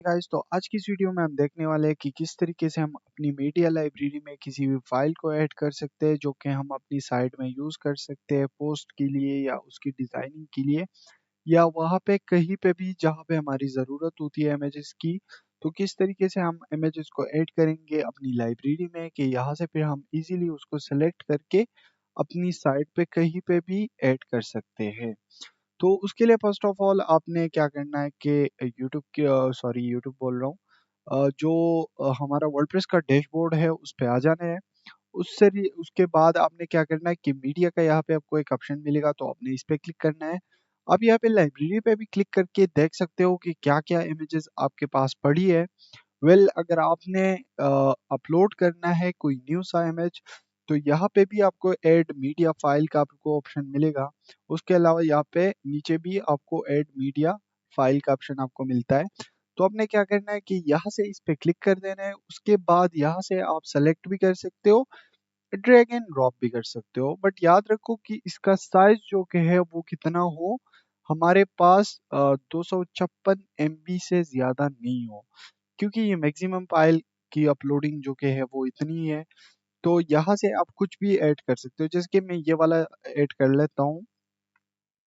Guys, तो आज की इस वीडियो में हम देखने वाले हैं कि किस तरीके से हम अपनी मीडिया लाइब्रेरी में किसी भी फाइल को ऐड कर सकते हैं जो कि हम अपनी साइट में यूज़ कर सकते हैं पोस्ट के लिए या उसकी डिज़ाइनिंग के लिए या वहाँ पे कहीं पे भी जहाँ पे हमारी ज़रूरत होती है इमेजेस की। तो किस तरीके से हम इमेजेस को ऐड करेंगे अपनी लाइब्रेरी में कि यहाँ से फिर हम इजीली उसको सेलेक्ट करके अपनी साइट पे कहीं पे भी ऐड कर सकते हैं। तो उसके लिए फ़र्स्ट ऑफ ऑल आपने क्या करना है कि यूट्यूब के यूट्यूब बोल रहा हूँ, हमारा वर्डप्रेस का डैशबोर्ड है उस पे आ जाना है। उसके बाद आपने क्या करना है कि मीडिया का यहाँ पे आपको एक ऑप्शन मिलेगा तो आपने इस पे क्लिक करना है। आप यहाँ पे लाइब्रेरी पे भी क्लिक करके देख सकते हो कि क्या-क्या इमेजेस आपके पास पड़ी है। अगर आपने अपलोड करना है कोई न्यू सा इमेज तो यहाँ पे भी आपको ऐड मीडिया फाइल का आपको ऑप्शन मिलेगा। उसके अलावा यहाँ पे नीचे भी आपको ऐड मीडिया फाइल का ऑप्शन आपको मिलता है। तो आपने क्या करना है कि यहाँ से इस पे क्लिक कर देना है। उसके बाद यहाँ से आप सेलेक्ट भी कर सकते हो, ड्रैग एंड ड्रॉप भी कर सकते हो। बट याद रखो कि इसका साइज़ जो कि है वो कितना हो, हमारे पास 256 एमबी से ज़्यादा नहीं हो। क्योंकि ये मैक्सिमम फाइल की अपलोडिंग जो कि है वो इतनी है। तो यहाँ से आप कुछ भी ऐड कर सकते हो। जैसे कि मैं ये वाला ऐड कर लेता हूँ।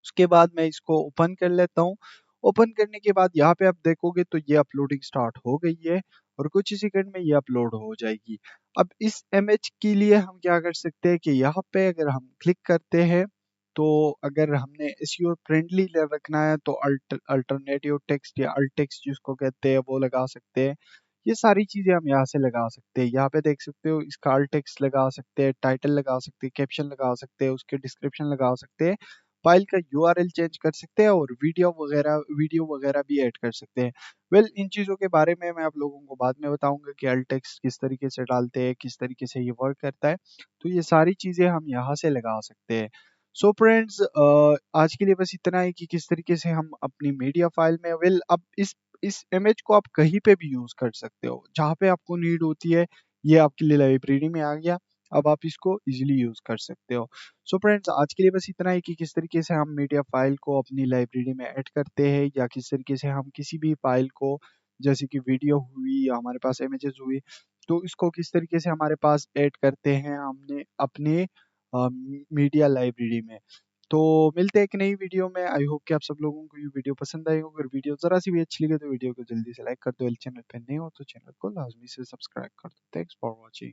उसके बाद मैं इसको ओपन कर लेता हूँ। ओपन करने के बाद यहाँ पे आप देखोगे तो ये अपलोडिंग स्टार्ट हो गई है और कुछ ही सेकंड में ये अपलोड हो जाएगी। अब इस इमेज के लिए हम क्या कर सकते हैं कि यहाँ पे अगर हम क्लिक करते हैं तो अगर हमने एसईओ फ्रेंडली रखना है तो अल्टरनेटिव टेक्स्ट या अल्ट टेक्स्ट जिसको कहते हैं वो लगा सकते हैं। ये सारी चीजें हम यहाँ से लगा सकते हैं। यहाँ पे देख सकते हो इसका अल्ट टेक्स्ट लगा सकते हैं, टाइटल लगा सकते हैं, कैप्शन लगा सकते हैं, उसके डिस्क्रिप्शन लगा सकते हैं, फाइल का यूआरएल चेंज कर सकते हैं और वीडियो वगैरह भी ऐड कर सकते हैं। इन चीज़ों के बारे में मैं आप लोगों को बाद में बताऊंगा कि अल्ट टेक्स्ट किस तरीके से डालते हैं, किस तरीके से ये वर्क करता है। तो ये सारी चीज़ें हम यहाँ से लगा सकते हैं। सो फ्रेंड्स, आज के लिए बस इतना ही कि किस तरीके से हम अपनी मीडिया फाइल में अब इस इमेज को आप कहीं पे भी यूज़ कर सकते हो। जहाँ पे आपको नीड होती है, ये आपके लिए लाइब्रेरी में आ गया। अब आप इसको इज़िली यूज़ कर सकते हो। सो फ्रेंड्स, आज के लिए बस इतना ही कि किस तरीके से हम मीडिया फाइल को अपनी लाइब्रेरी में ऐड करते हैं या किस तरीके से हम किसी भी फाइल को, जैसे कि वीडियो हुई या हमारे पास इमेजेस हुई, तो इसको किस तरीके से हमारे पास ऐड करते हैं हमने अपने मीडिया लाइब्रेरी में। तो मिलते हैं एक नई वीडियो में। आई होप कि आप सब लोगों को ये वीडियो पसंद आई हो। अगर वीडियो ज़रा सी भी अच्छी लगे तो वीडियो को जल्दी से लाइक कर दो। चैनल पे नए हो तो चैनल को लाजमी से सब्सक्राइब कर दो। Thanks for watching.